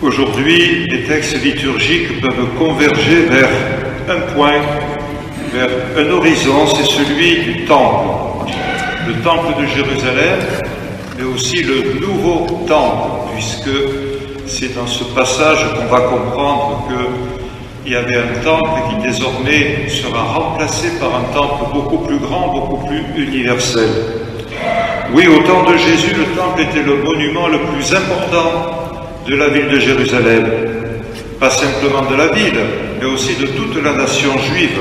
Aujourd'hui, les textes liturgiques peuvent converger vers un point, vers un horizon, c'est celui du temple. Le temple de Jérusalem, mais aussi le nouveau temple, puisque c'est dans ce passage qu'on va comprendre qu'il y avait un temple qui désormais sera remplacé par un temple beaucoup plus grand, beaucoup plus universel. Oui, au temps de Jésus, le temple était le monument le plus important de la ville de Jérusalem. Pas simplement de la ville, mais aussi de toute la nation juive.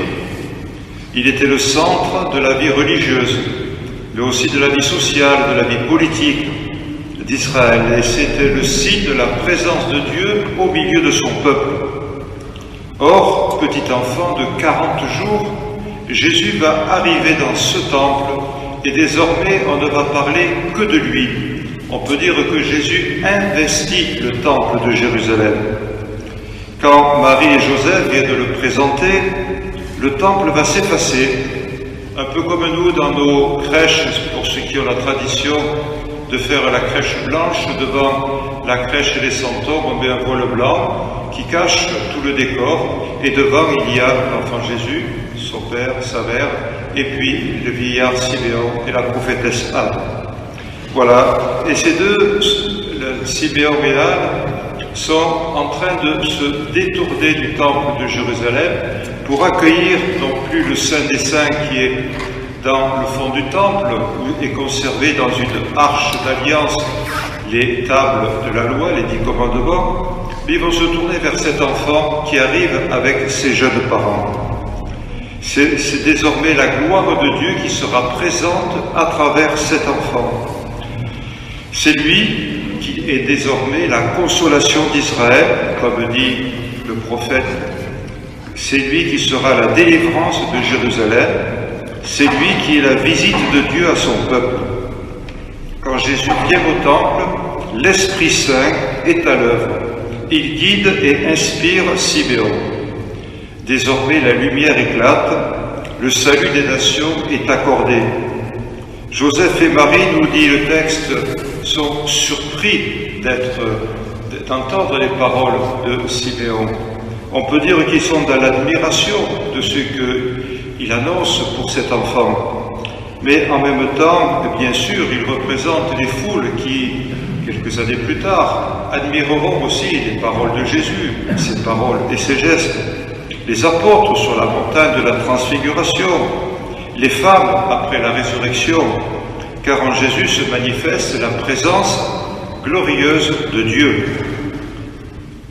Il était le centre de la vie religieuse, mais aussi de la vie sociale, de la vie politique d'Israël. Et c'était le signe de la présence de Dieu au milieu de son peuple. Or, petit enfant de 40 jours, Jésus va arriver dans ce temple et désormais on ne va parler que de lui. On peut dire que Jésus investit le temple de Jérusalem. Quand Marie et Joseph viennent de le présenter, le temple va s'effacer, un peu comme nous dans nos crèches, pour ceux qui ont la tradition de faire la crèche blanche. Devant la crèche des centaures, on met un voile blanc qui cache tout le décor, et devant il y a l'enfant Jésus, son père, sa mère, et puis le vieillard Siméon et la prophétesse Anne. Voilà, et ces deux, Siméon et Anne, sont en train de se détourner du temple de Jérusalem pour accueillir non plus le Saint des Saints qui est dans le fond du temple, où est conservé dans une arche d'alliance les tables de la loi, les 10 commandements, mais ils vont se tourner vers cet enfant qui arrive avec ses jeunes parents. C'est désormais la gloire de Dieu qui sera présente à travers cet enfant. C'est lui qui est désormais la consolation d'Israël, comme dit le prophète. C'est lui qui sera la délivrance de Jérusalem. C'est lui qui est la visite de Dieu à son peuple. Quand Jésus vient au temple, l'Esprit Saint est à l'œuvre. Il guide et inspire Siméon. Désormais, la lumière éclate, le salut des nations est accordé. Joseph et Marie, nous dit le texte, sont surpris d'entendre les paroles de Siméon. On peut dire qu'ils sont dans l'admiration de ce qu'il annonce pour cet enfant. Mais en même temps, bien sûr, il représente les foules qui, quelques années plus tard, admireront aussi les paroles de Jésus, ses paroles et ses gestes. Les apôtres sur la montagne de la transfiguration, les femmes après la résurrection, car en Jésus se manifeste la présence glorieuse de Dieu.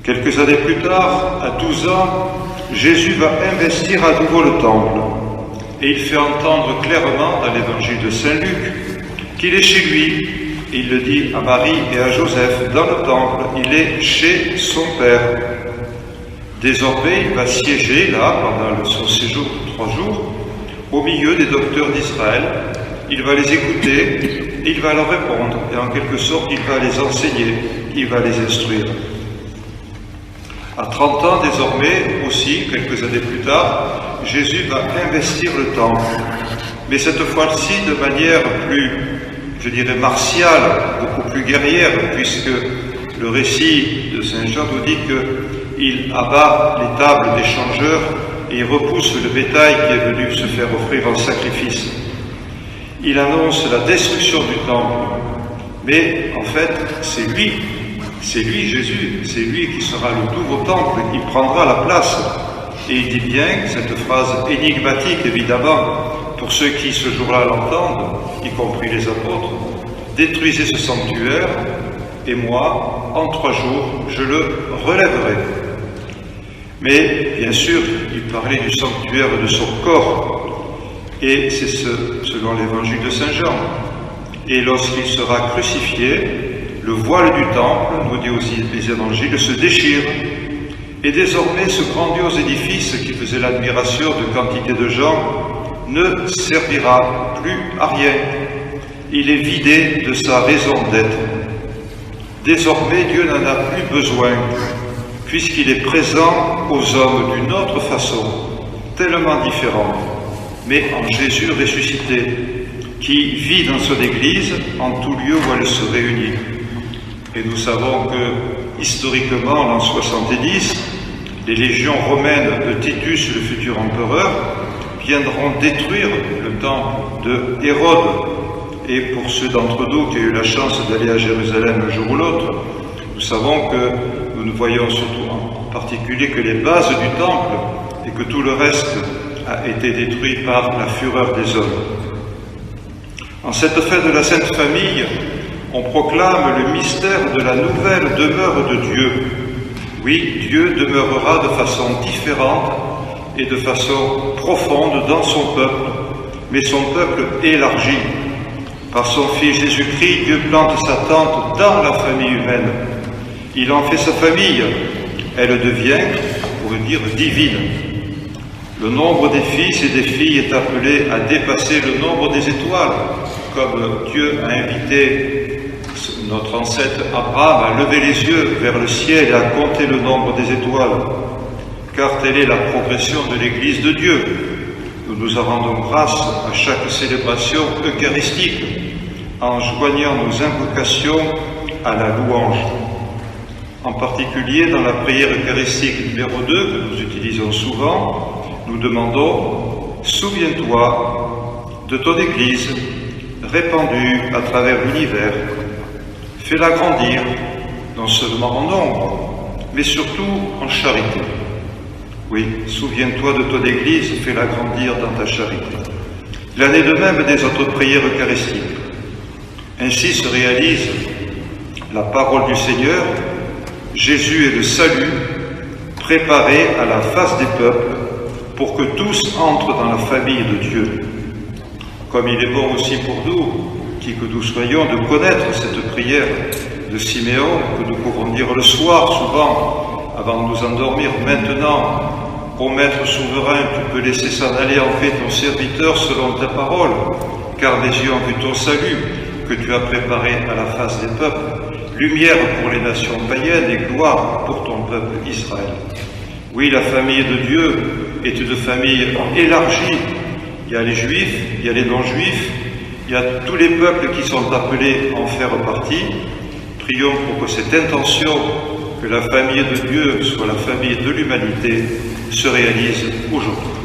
Quelques années plus tard, à 12 ans, Jésus va investir à nouveau le temple. Et il fait entendre clairement dans l'évangile de Saint Luc qu'il est chez lui. Il le dit à Marie et à Joseph dans le temple, il est chez son Père. Désormais, il va siéger là, pendant son séjour de 3 jours, au milieu des docteurs d'Israël. Il va les écouter, il va leur répondre, et en quelque sorte, il va les enseigner, il va les instruire. À 30 ans, désormais, aussi, quelques années plus tard, Jésus va investir le temple, mais cette fois-ci de manière plus, je dirais, martiale, beaucoup plus guerrière, puisque le récit de Saint Jean nous dit qu'il abat les tables des changeurs et il repousse le bétail qui est venu se faire offrir en sacrifice. Il annonce la destruction du temple, mais en fait, c'est lui Jésus, c'est lui qui sera le nouveau temple, qui prendra la place. Et il dit bien, cette phrase énigmatique évidemment, pour ceux qui ce jour-là l'entendent, y compris les apôtres, « Détruisez ce sanctuaire, et moi, en 3 jours, je le relèverai. » Mais bien sûr, il parlait du sanctuaire de son corps, et c'est selon l'évangile de Saint Jean. Et lorsqu'il sera crucifié, le voile du temple, nous dit aussi les évangiles, se déchire. Et désormais, ce grandiose édifice qui faisait l'admiration de quantité de gens ne servira plus à rien. Il est vidé de sa raison d'être. Désormais, Dieu n'en a plus besoin, puisqu'il est présent aux hommes d'une autre façon, tellement différente, mais en Jésus ressuscité, qui vit dans son Église en tout lieu où elle se réunit. Et nous savons que, historiquement, en l'an 70, les légions romaines de Titus, le futur empereur, viendront détruire le temple de Hérode. Et pour ceux d'entre nous qui ont eu la chance d'aller à Jérusalem un jour ou l'autre, nous savons que nous ne voyons surtout en particulier que les bases du temple et que tout le reste a été détruit par la fureur des hommes. En cette fête de la Sainte Famille, on proclame le mystère de la nouvelle demeure de Dieu. Oui, Dieu demeurera de façon différente et de façon profonde dans son peuple, mais son peuple élargi. Par son Fils Jésus-Christ, Dieu plante sa tente dans la famille humaine. Il en fait sa famille. Elle devient, on pourrait dire, divine. Le nombre des fils et des filles est appelé à dépasser le nombre des étoiles, comme Dieu a invité notre ancêtre Abraham à lever les yeux vers le ciel et à compter le nombre des étoiles, car telle est la progression de l'Église de Dieu. Nous nous en rendons grâce à chaque célébration eucharistique, en joignant nos invocations à la louange. En particulier, dans la prière eucharistique numéro 2, que nous utilisons souvent, nous demandons « Souviens-toi de ton Église répandue à travers l'univers. Fais-la grandir, non seulement en nombre, mais surtout en charité. » Oui, souviens-toi de ton Église, fais-la grandir dans ta charité. Il en est de même des autres prières eucharistiques. Ainsi se réalise la parole du Seigneur, Jésus est le salut, préparé à la face des peuples, pour que tous entrent dans la famille de Dieu. Comme il est bon aussi pour nous, qui que nous soyons, de connaître cette prière de Siméon, que nous pouvons dire le soir souvent, avant de nous endormir. Maintenant, ô Maître souverain, tu peux laisser s'en aller en paix ton serviteur selon ta parole, car les yeux ont vu ton salut, que tu as préparé à la face des peuples, lumière pour les nations païennes et gloire pour ton peuple Israël. Oui, la famille de Dieu est une famille élargie. Il y a les Juifs, il y a les non-Juifs, il y a tous les peuples qui sont appelés à en faire partie. Prions pour que cette intention, que la famille de Dieu soit la famille de l'humanité, se réalise aujourd'hui.